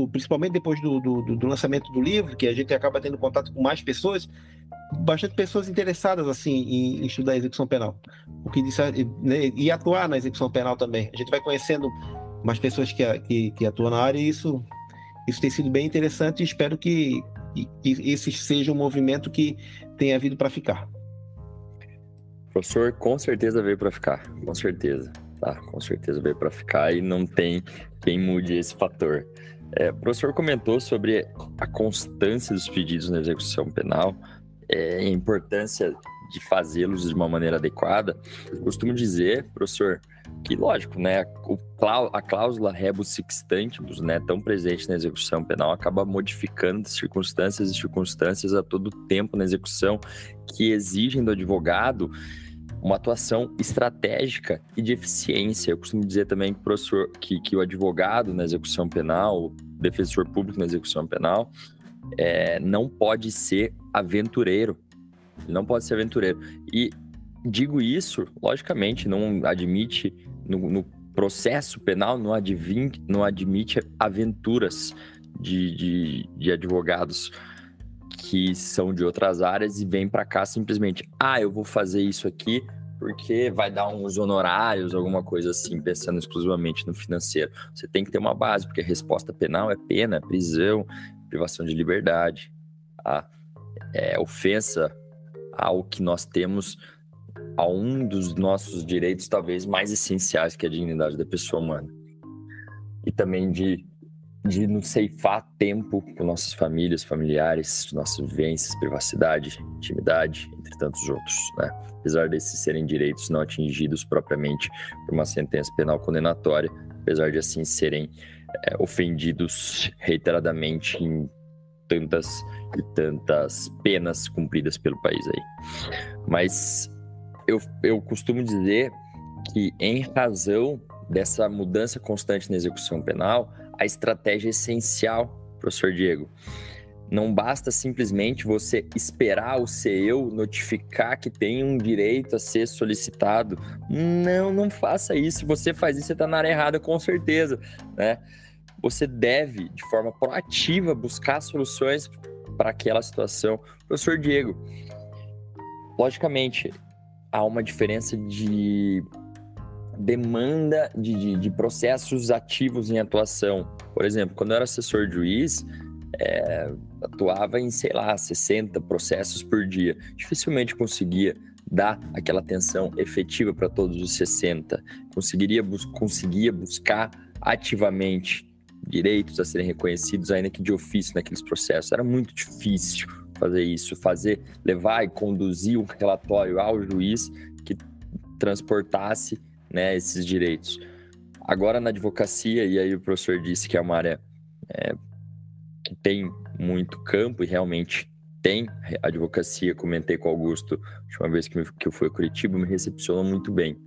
principalmente depois do lançamento do livro, que a gente acaba tendo contato com mais pessoas, bastante pessoas interessadas assim em estudar a execução penal, o que diz, né, e atuar na execução penal também. A gente vai conhecendo mais pessoas que atuam na área, e isso tem sido bem interessante, e espero que esse seja um movimento que tenha vindo para ficar. Professor, com certeza veio para ficar, com certeza, tá? Com certeza veio para ficar e não tem quem mude esse fator. O professor comentou sobre a constância dos pedidos na execução penal, a importância de fazê-los de uma maneira adequada. Eu costumo dizer, professor, que lógico, né, a cláusula rebus sic stantibus, né, tão presente na execução penal, acaba modificando circunstâncias a todo tempo na execução, que exigem do advogado uma atuação estratégica e de eficiência. Eu costumo dizer também, professor, que o advogado na execução penal, o defensor público na execução penal, não pode ser aventureiro. Ele não pode ser aventureiro. E digo isso, logicamente, não admite, no processo penal, não admite aventuras de advogados que são de outras áreas e vêm para cá simplesmente, eu vou fazer isso aqui porque vai dar uns honorários, alguma coisa assim, pensando exclusivamente no financeiro. Você tem que ter uma base, porque a resposta penal é pena, prisão, privação de liberdade, ofensa ao que nós temos, a um dos nossos direitos talvez mais essenciais, que é a dignidade da pessoa humana. E também de de nos ceifar tempo com nossas famílias, familiares, nossas vivências, privacidade, intimidade, entre tantos outros, né? Apesar desses serem direitos não atingidos propriamente por uma sentença penal condenatória, apesar de assim serem ofendidos reiteradamente em tantas e tantas penas cumpridas pelo país aí. Mas eu costumo dizer que, em razão dessa mudança constante na execução penal, a estratégia é essencial, professor Diego. Não basta simplesmente você esperar o CEU notificar que tem um direito a ser solicitado. Não faça isso. Se você faz isso, você está na área errada, com certeza, né? Você deve, de forma proativa, buscar soluções para aquela situação. Professor Diego, logicamente, há uma diferença de demanda de processos ativos em atuação. Por exemplo, quando eu era assessor de juiz, atuava em, 60 processos por dia. Dificilmente conseguia dar aquela atenção efetiva para todos os 60. Conseguia buscar ativamente direitos a serem reconhecidos, ainda que de ofício naqueles processos. Era muito difícil fazer isso, levar e conduzir um relatório ao juiz que transportasse, né, esses direitos. Agora, na advocacia, e aí o professor disse que é uma área que tem muito campo, e realmente tem. A advocacia, comentei com o Augusto, a última vez que eu fui a Curitiba, me recepcionou muito bem.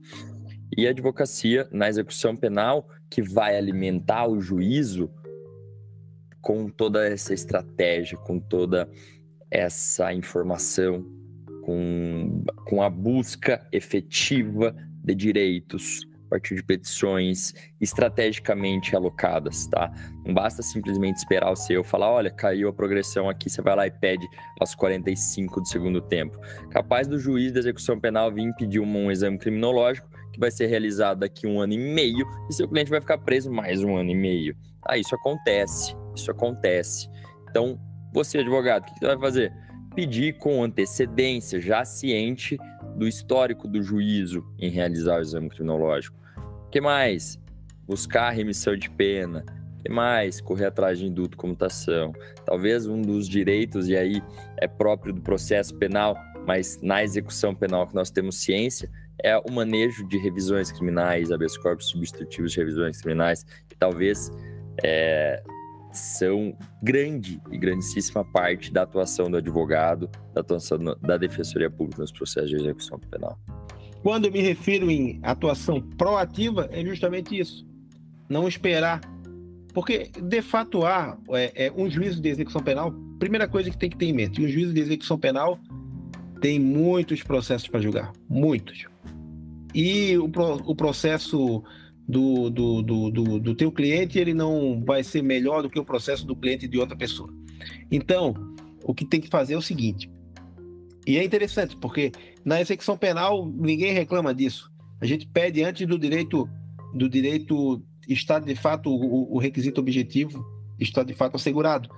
E a advocacia, na execução penal, que vai alimentar o juízo com toda essa estratégia, com toda essa informação, com a busca efetiva de direitos a partir de petições estrategicamente alocadas, tá? Não basta simplesmente esperar o CEU falar, olha, caiu a progressão aqui, você vai lá e pede aos 45 do segundo tempo. Capaz do juiz da execução penal vir pedir um exame criminológico que vai ser realizado daqui 1 ano e meio e seu cliente vai ficar preso mais 1 ano e meio. Isso acontece. Então, você, advogado, o que você vai fazer? Pedir com antecedência, já ciente do histórico do juízo em realizar o exame criminológico. O que mais? Buscar a remissão de pena. O que mais? Correr atrás de indulto, comutação. Talvez um dos direitos, e aí é próprio do processo penal, mas na execução penal que nós temos ciência, é o manejo de revisões criminais, habeas corpus substitutivos de revisões criminais, que talvez são grandíssima parte da atuação do advogado, da atuação da Defensoria Pública nos processos de execução penal. Quando eu me refiro em atuação proativa, é justamente isso. Não esperar. Porque, de fato, há um juízo de execução penal, primeira coisa que tem que ter em mente, um juízo de execução penal tem muitos processos para julgar. Muitos. E o processo do teu cliente, ele não vai ser melhor do que o processo do cliente de outra pessoa. Então, o que tem que fazer é o seguinte, e é interessante, porque na execução penal ninguém reclama disso. A gente pede antes do direito estar de fato o requisito objetivo, estar de fato assegurado.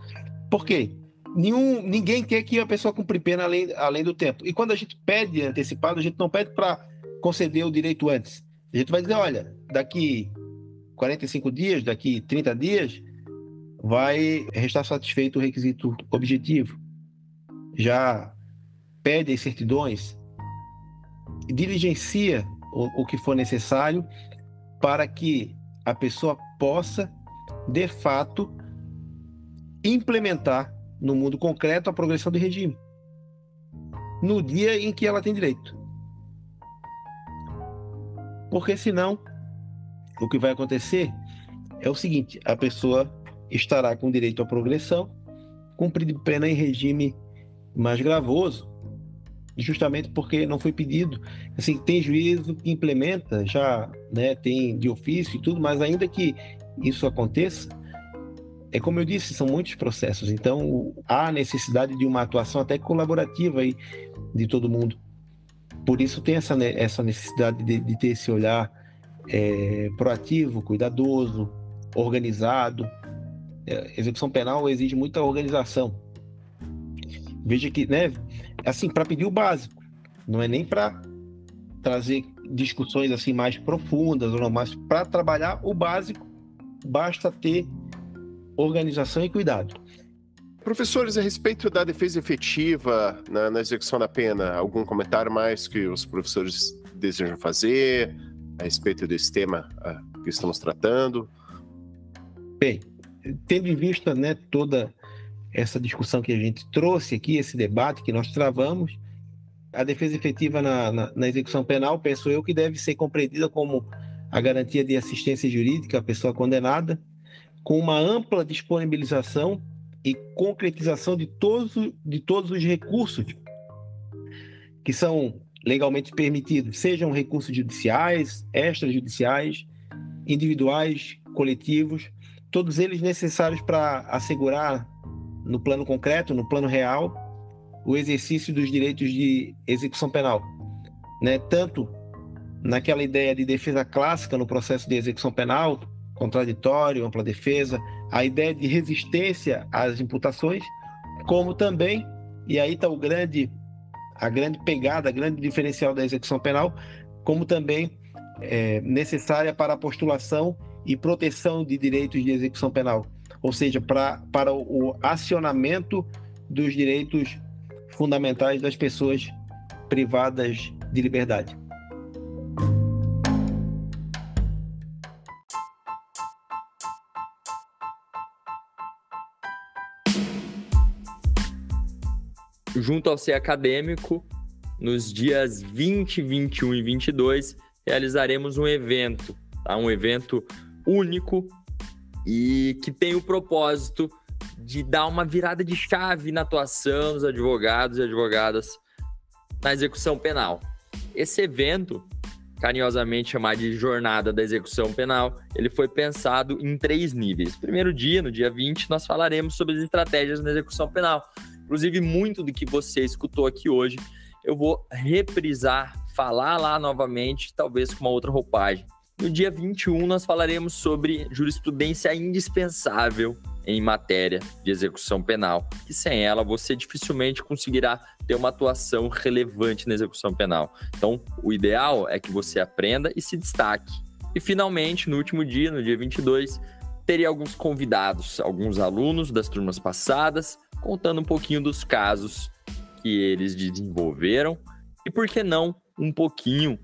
Por quê? Ninguém quer que a pessoa cumpra pena além do tempo. E quando a gente pede antecipado, a gente não pede para conceder o direito antes. A gente vai dizer, olha, daqui 45 dias, daqui 30 dias, vai restar satisfeito o requisito objetivo. Já pede as certidões, diligencia o que for necessário para que a pessoa possa, de fato, implementar no mundo concreto a progressão do regime, no dia em que ela tem direito. Porque senão, o que vai acontecer é o seguinte, a pessoa estará com direito à progressão, cumprindo pena em regime mais gravoso, justamente porque não foi pedido. Assim, tem juízo que implementa, já, né, tem de ofício e tudo, mas ainda que isso aconteça, é como eu disse, são muitos processos, então há necessidade de uma atuação até colaborativa aí de todo mundo. Por isso tem essa necessidade de ter esse olhar proativo, cuidadoso, organizado. Execução penal exige muita organização. Veja que, né, assim, para pedir o básico, não é nem para trazer discussões assim mais profundas, ou não, mas para trabalhar o básico, basta ter organização e cuidado. Professores, a respeito da defesa efetiva na execução da pena, algum comentário mais que os professores desejam fazer a respeito desse tema que estamos tratando? Bem, tendo em vista, né, toda essa discussão que a gente trouxe aqui, esse debate que nós travamos, a defesa efetiva na execução penal, penso eu, que deve ser compreendida como a garantia de assistência jurídica à pessoa condenada, com uma ampla disponibilização e concretização de todos os recursos que são legalmente permitidos, sejam recursos judiciais, extrajudiciais, individuais, coletivos, todos eles necessários para assegurar, no plano concreto, no plano real, o exercício dos direitos de execução penal, né? Tanto naquela ideia de defesa clássica no processo de execução penal, contraditório, ampla defesa, a ideia de resistência às imputações, como também, e aí está a grande pegada, a grande diferencial da execução penal, como também necessária para a postulação e proteção de direitos de execução penal, ou seja, para o acionamento dos direitos fundamentais das pessoas privadas de liberdade. Junto ao CE Acadêmico, nos dias 20, 21 e 22, realizaremos um evento, tá? Um evento único e que tem o propósito de dar uma virada de chave na atuação dos advogados e advogadas na execução penal. Esse evento, carinhosamente chamado de Jornada da Execução Penal, ele foi pensado em 3 níveis. Primeiro dia, no dia 20, nós falaremos sobre as estratégias na execução penal. Inclusive, muito do que você escutou aqui hoje, eu vou reprisar, falar lá novamente, talvez com uma outra roupagem. No dia 21, nós falaremos sobre jurisprudência indispensável em matéria de execução penal, que sem ela você dificilmente conseguirá ter uma atuação relevante na execução penal. Então, o ideal é que você aprenda e se destaque. E, finalmente, no último dia, no dia 22, teria alguns convidados, alguns alunos das turmas passadas, contando um pouquinho dos casos que eles desenvolveram e, por que não, um pouquinho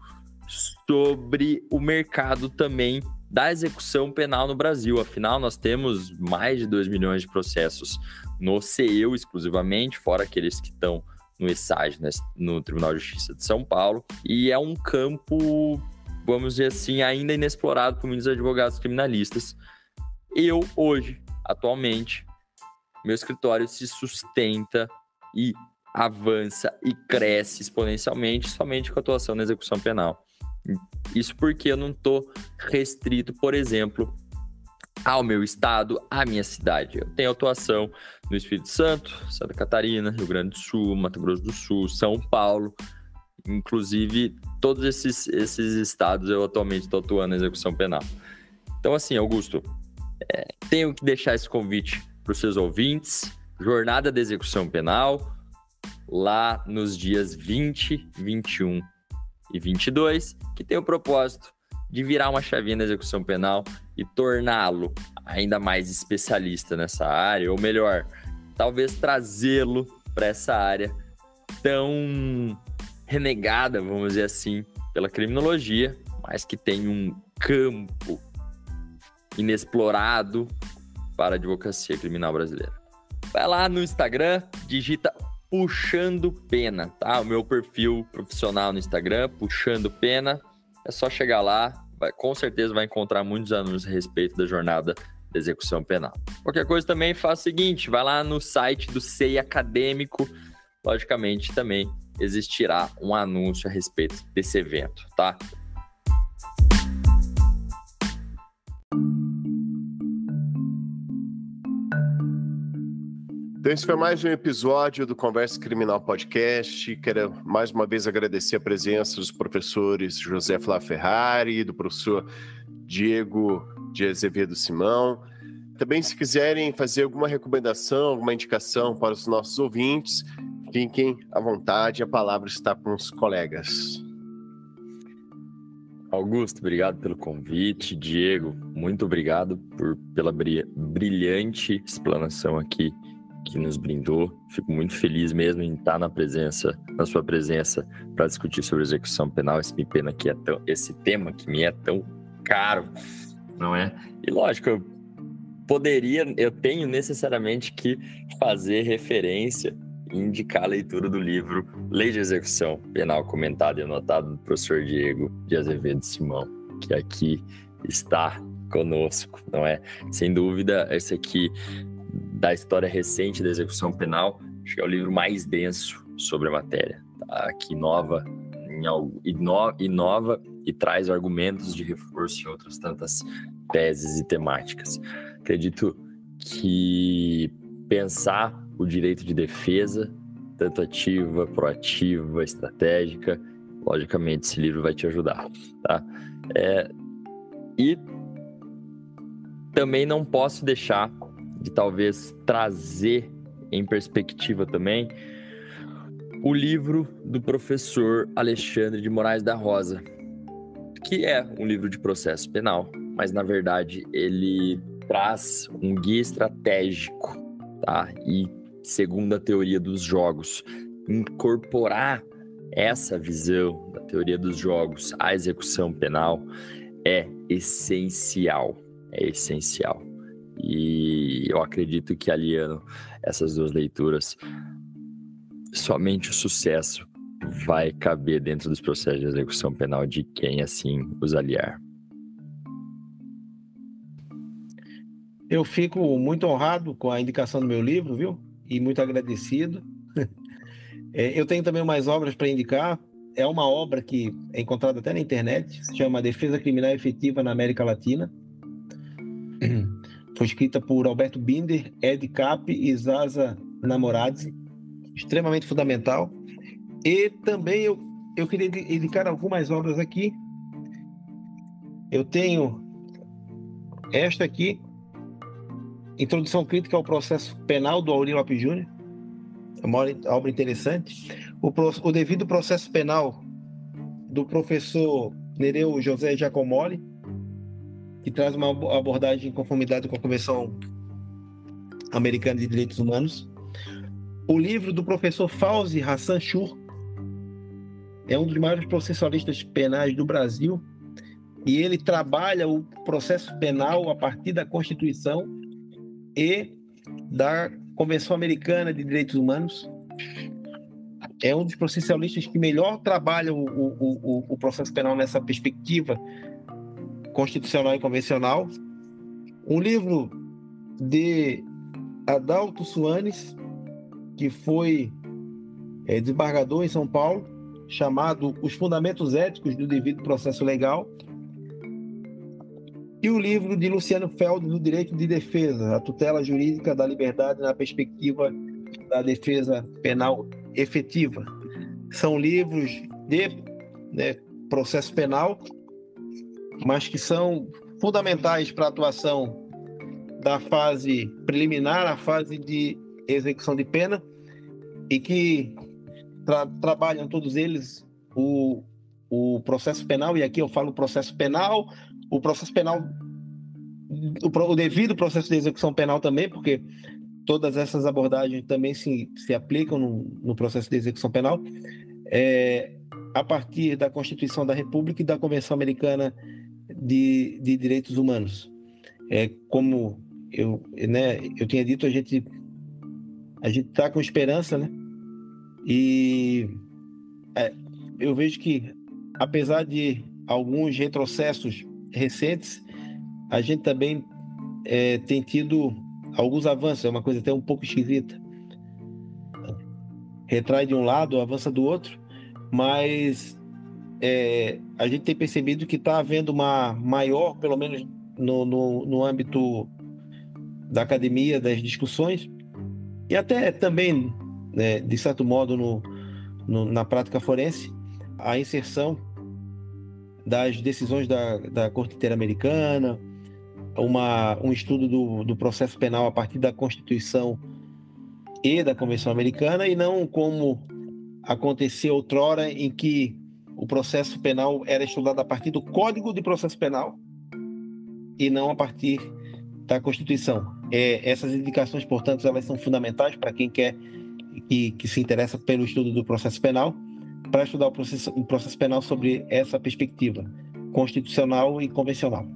sobre o mercado também da execução penal no Brasil. Afinal, nós temos mais de 2 milhões de processos no CEU exclusivamente, fora aqueles que estão no ESAG, né, no Tribunal de Justiça de São Paulo, e é um campo, vamos dizer assim, ainda inexplorado por muitos advogados criminalistas. Eu, hoje, atualmente, meu escritório se sustenta e avança e cresce exponencialmente somente com a atuação na execução penal. Isso porque eu não estou restrito, por exemplo, ao meu estado, à minha cidade. Eu tenho atuação no Espírito Santo, Santa Catarina, Rio Grande do Sul, Mato Grosso do Sul, São Paulo. Inclusive, todos esses estados eu atualmente estou atuando na execução penal. Então, assim, Augusto, tenho que deixar esse convite para os seus ouvintes. Jornada da Execução Penal, lá nos dias 20, 21 e 22, que tem o propósito de virar uma chavinha na execução penal e torná-lo ainda mais especialista nessa área, ou melhor, talvez trazê-lo para essa área tão renegada, vamos dizer assim, pela criminologia, mas que tem um campo inexplorado para a advocacia criminal brasileira. Vai lá no Instagram, digita Puxando Pena, tá? O meu perfil profissional no Instagram, Puxando Pena. É só chegar lá, com certeza vai encontrar muitos anúncios a respeito da jornada da execução penal. Qualquer coisa também faz o seguinte, vai lá no site do CEI Acadêmico, logicamente também existirá um anúncio a respeito desse evento, tá? Então, esse foi mais um episódio do Conversa Criminal Podcast. Quero mais uma vez agradecer a presença dos professores José Flávio Ferrari e do professor Diego de Azevedo Simão. Também, se quiserem fazer alguma recomendação, alguma indicação para os nossos ouvintes, fiquem à vontade, a palavra está com os colegas. Augusto, obrigado pelo convite. Diego, muito obrigado pela brilhante explanação aqui que nos brindou. Fico muito feliz mesmo em estar na sua presença para discutir sobre execução penal. Esse tema que me é tão caro, não é? E lógico, eu tenho necessariamente que fazer referência e indicar a leitura do livro Lei de Execução Penal, comentado e anotado do professor Diego de Azevedo Simão, que aqui está conosco, não é? Sem dúvida, esse aqui, da história recente da execução penal, acho que é o livro mais denso sobre a matéria, tá? Que inova e traz argumentos de reforço em outras tantas teses e temáticas. Acredito que pensar o direito de defesa, tanto ativa, proativa, estratégica, logicamente esse livro vai te ajudar, tá? E também não posso deixar de talvez trazer em perspectiva também o livro do professor Alexandre de Moraes da Rosa, que é um livro de processo penal, mas na verdade ele traz um guia estratégico, tá? E segundo a teoria dos jogos, incorporar essa visão da teoria dos jogos à execução penal é essencial. É essencial. E eu acredito que aliando essas duas leituras, somente o sucesso vai caber dentro dos processos de execução penal de quem assim os aliar. Eu fico muito honrado com a indicação do meu livro, viu? E muito agradecido. Eu tenho também umas obras para indicar. É uma obra que é encontrada até na internet, se chama Defesa Criminal Efetiva na América Latina. Foi escrita por Alberto Binder, Ed Cap e Zaza Namoradze, extremamente fundamental. E também eu queria indicar algumas obras aqui. Eu tenho esta aqui, Introdução Crítica ao Processo Penal, do Aurí Lopes Júnior. É uma obra interessante. O Devido Processo Penal, do professor Nereu José Giacomoli, que traz uma abordagem em conformidade com a Convenção Americana de Direitos Humanos. O livro do professor Fauzi Hassan Shur, é um dos maiores processualistas penais do Brasil, e ele trabalha o processo penal a partir da Constituição e da Convenção Americana de Direitos Humanos. É um dos processualistas que melhor trabalha o processo penal nessa perspectiva constitucional e convencional. Um livro de Adalto Suanes, que foi desembargador em São Paulo, chamado Os Fundamentos Éticos do Devido Processo Legal. E o livro de Luciano Feld, do Direito de Defesa, a tutela jurídica da liberdade na perspectiva da defesa penal efetiva. São livros de processo penal, mas que são fundamentais para a atuação da fase preliminar, a fase de execução de pena, e que trabalham todos eles o processo penal, e aqui eu falo processo penal, o processo penal, o devido processo de execução penal também, porque todas essas abordagens também se aplicam no processo de execução penal, a partir da Constituição da República e da Convenção Americana de Direitos Humanos. Como eu tinha dito, a gente está com esperança, né? E eu vejo que, apesar de alguns retrocessos recentes, a gente também tem tido alguns avanços. É uma coisa até um pouco esquisita. Retrai de um lado, avança do outro, mas a gente tem percebido que está havendo uma maior, pelo menos no âmbito da academia, das discussões, e até também, de certo modo, na prática forense, a inserção das decisões da Corte Interamericana, um estudo do processo penal a partir da Constituição e da Convenção Americana, e não como aconteceu outrora, em que o processo penal era estudado a partir do Código de Processo Penal e não a partir da Constituição. Essas indicações, portanto, elas são fundamentais para quem quer que se interessa pelo estudo do processo penal, para estudar o processo penal sobre essa perspectiva constitucional e convencional.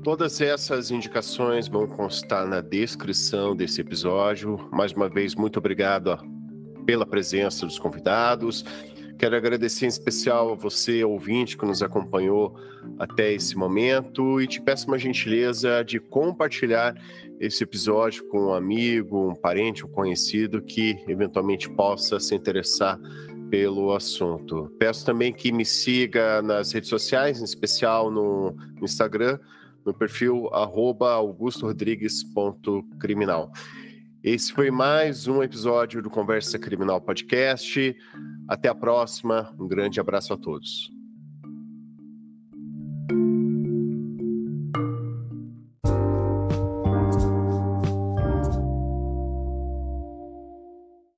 Todas essas indicações vão constar na descrição desse episódio. Mais uma vez, muito obrigado pela presença dos convidados. Quero agradecer em especial a você, ouvinte, que nos acompanhou até esse momento, e te peço uma gentileza de compartilhar esse episódio com um amigo, um parente, um conhecido que eventualmente possa se interessar pelo assunto. Peço também que me siga nas redes sociais, em especial no Instagram, no perfil @augustorodrigues.criminal. Esse foi mais um episódio do Conversa Criminal Podcast. Até a próxima. Um grande abraço a todos.